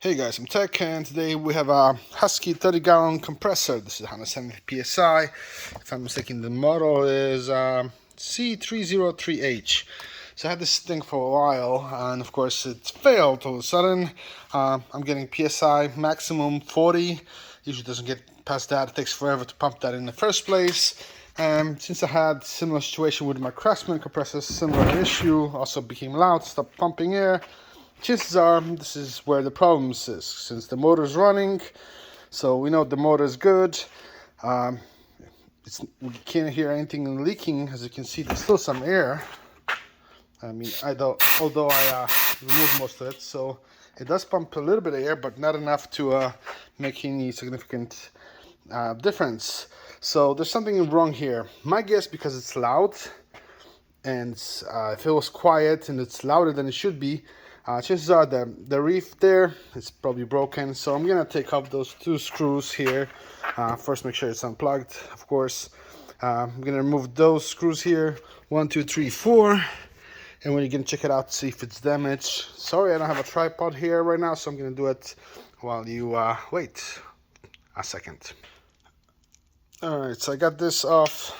Hey guys, I'm Tech, and today we have a Husky 30-gallon compressor. This is 170 psi. If I'm mistaken, the model is C303H. So I had this thing for a while, and of course it failed all of a sudden. I'm getting psi maximum 40. Usually doesn't get past that. It takes forever to pump that in the first place. Since I had similar situation with my Craftsman compressors, similar issue, also became loud, stopped pumping air. Chances are this is where the problem is, since the motor is running, so we know the motor is good. We can't hear anything leaking. As you can see, there's still some air. Although I removed most of it, so it does pump a little bit of air, but not enough to make any significant difference. So there's something wrong here. My guess, because it's loud, and if it was quiet and it's louder than it should be, chances are the reef there is probably broken. So I'm gonna take off those two screws here. First, make sure it's unplugged, of course. I'm gonna remove those screws here, 1, 2, 3, 4, and we're gonna check it out to see if it's damaged. Sorry, I don't have a tripod here right now, so I'm gonna do it while you wait a second. All right, so I got this off,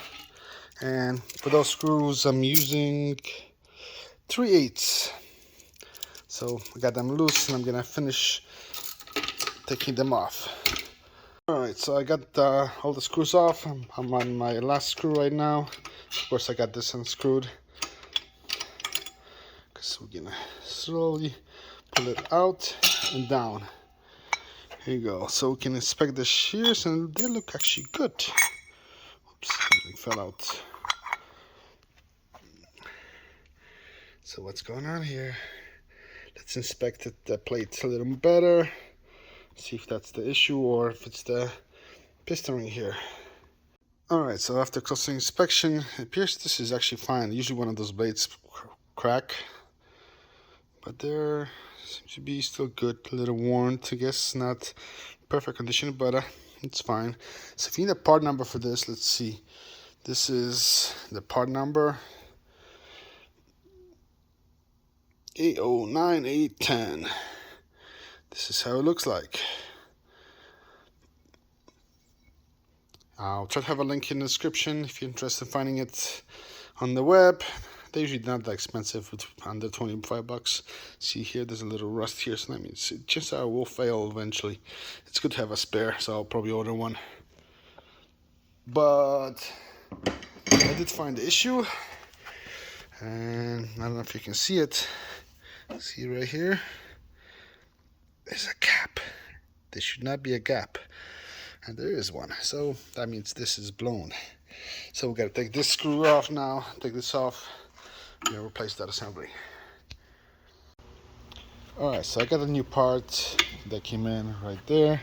and for those screws I'm using 3/8. So I got them loose, and I'm gonna finish taking them off. Alright, so I got all the screws off. I'm on my last screw right now. Of course, I got this unscrewed, because we're gonna slowly pull it out and down. Here you go. So we can inspect the shears, and they look actually good. Oops, something fell out. So what's going on here? Let's inspect the plate a little better, see if that's the issue or if it's the piston ring here. Alright, so after closer inspection, it appears this is actually fine. Usually one of those blades crack, but they seem to be still good, a little worn, I guess. Not perfect condition, but it's fine. So if you need a part number for this, let's see. This is the part number, 809-810. This is how it looks like. I'll try to have a link in the description if you're interested in finding it on the web. They're usually not that expensive, with under 25 bucks. See here, there's a little rust here, so that means it just will fail eventually. It's good to have a spare, so I'll probably order one. But I did find the issue, and I don't know if you can see it. See right here, there's a gap. There should not be a gap, and there is one. So that means this is blown. So we gotta take this screw off now. Take this off. We're gonna replace that assembly. All right, so I got a new part that came in right there.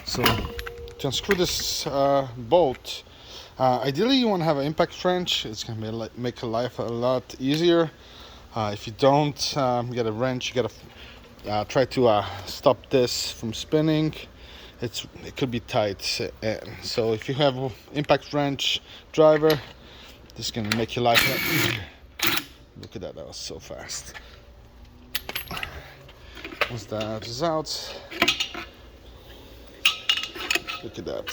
So to unscrew this bolt, ideally you want to have an impact wrench. It's gonna make life a lot easier. If you don't get a wrench, you gotta try to stop this from spinning. It could be tight. So if you have an impact wrench driver, this is gonna make your life a lot easier. Look at that, that was so fast. Once that is out, look at that.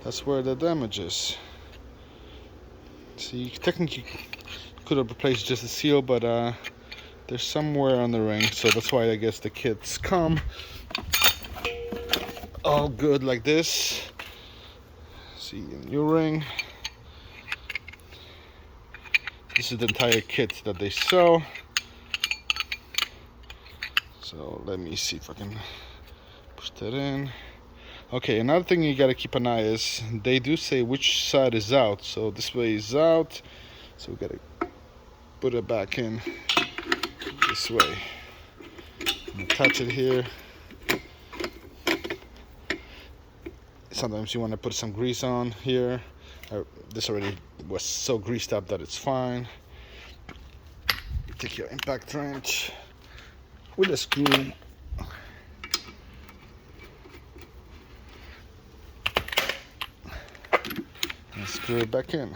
That's where the damage is. See, technically could have replaced just the seal, but there's somewhere on the ring, so that's why I guess the kits come all good like this. See, a new ring. This is the entire kit that they sell. So let me see if I can push that in. Okay, another thing you gotta keep an eye is they do say which side is out. So this way is out, so we gotta put it back in this way. Attach it here. Sometimes you want to put some grease on here. This already was so greased up that it's fine. Take your impact wrench with a screw and screw it back in.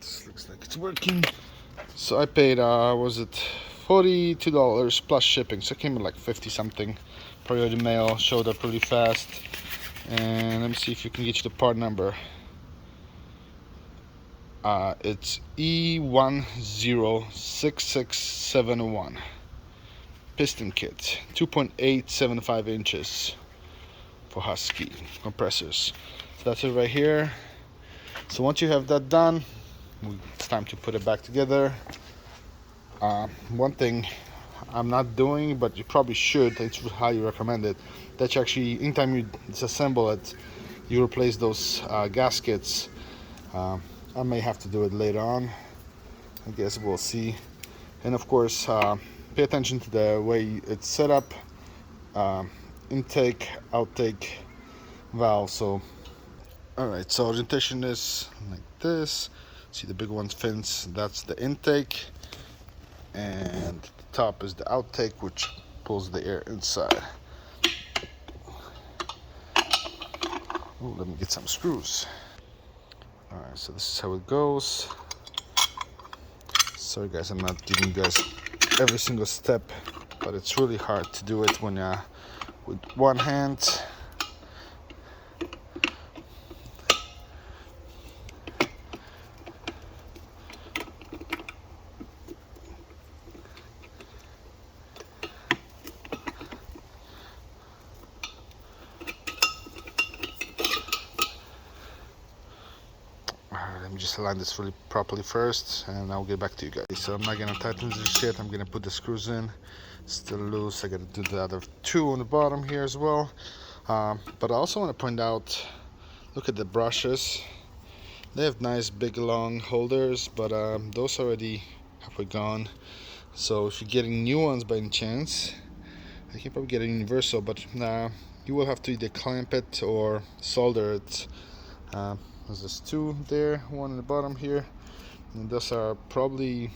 This looks like it's working. So I paid, was it $42 plus shipping, so it came in like 50 something. Priority mail, showed up really fast. And let me see if you can get you the part number. It's E106671. Piston kit, 2.875 inches for Husky compressors. So that's it right here. So once you have that done, it's time to put it back together. One thing I'm not doing, but you probably should, it's highly recommended, that you actually, anytime you disassemble it, you replace those gaskets. I may have to do it later on. I guess we'll see. And of course, pay attention to the way it's set up. Intake, outtake valve. So, alright, so orientation is like this. See the big ones fins, that's the intake. And the top is the outtake, which pulls the air inside. Ooh, let me get some screws. Alright, so this is how it goes. Sorry guys, I'm not giving you guys every single step, but it's really hard to do it when with one hand. Let me just align this really properly first, and I'll get back to you guys. So I'm not gonna tighten this yet. I'm gonna put the screws in. Still loose. I gotta do the other two on the bottom here as well. But I also want to point out, look at the brushes. They have nice big long holders, but those already halfway gone. So if you're getting new ones by any chance, I can probably get a universal, but you will have to either clamp it or solder it. There's two there, one in the bottom here, and those are probably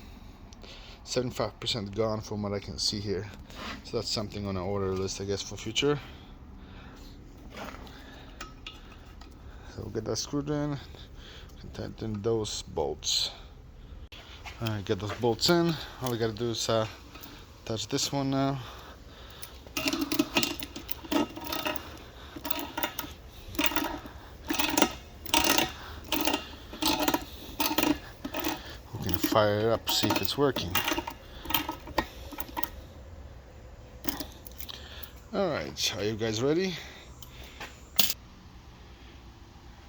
75% gone from what I can see here. So that's something on our order list, I guess, for future. So we'll get that screwed in, tighten those bolts. Alright, get those bolts in. All we gotta do is attach this one now. Fire it up, see if it's working. Alright, are you guys ready?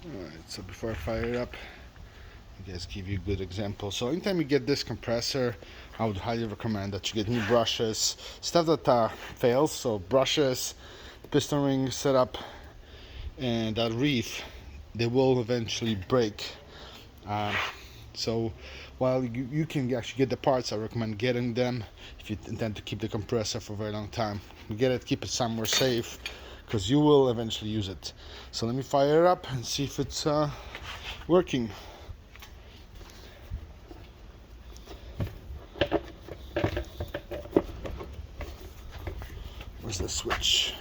Alright, so before I fire it up, I guess give you a good example. So anytime you get this compressor, I would highly recommend that you get new brushes, stuff that fails, so brushes, piston ring setup, and that reef, they will eventually break. So while you can actually get the parts, I recommend getting them if you intend to keep the compressor for a very long time. You get it, keep it somewhere safe, because you will eventually use it. So let me fire it up and see if it's working. Where's the switch?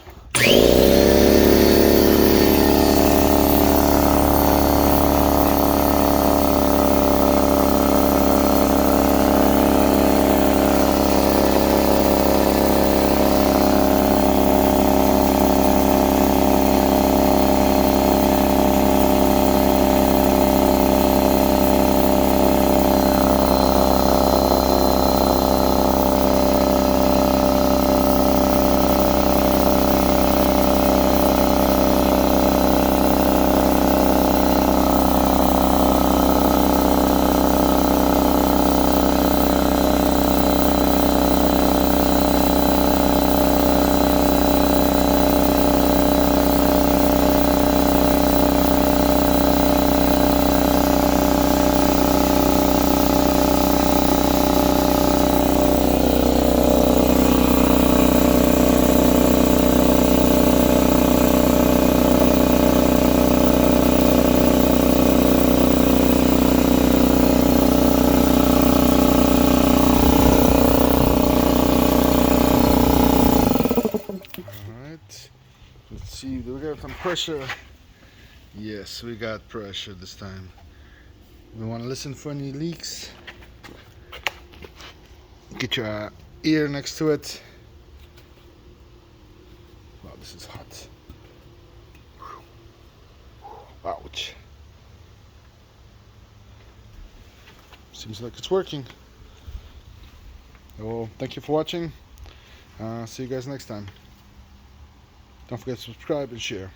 Let's see, do we got some pressure? Yes, we got pressure this time. We want to listen for any leaks. Get your ear next to it. Wow, this is hot. Ouch. Seems like it's working. Well, thank you for watching. See you guys next time. Don't forget to subscribe and share.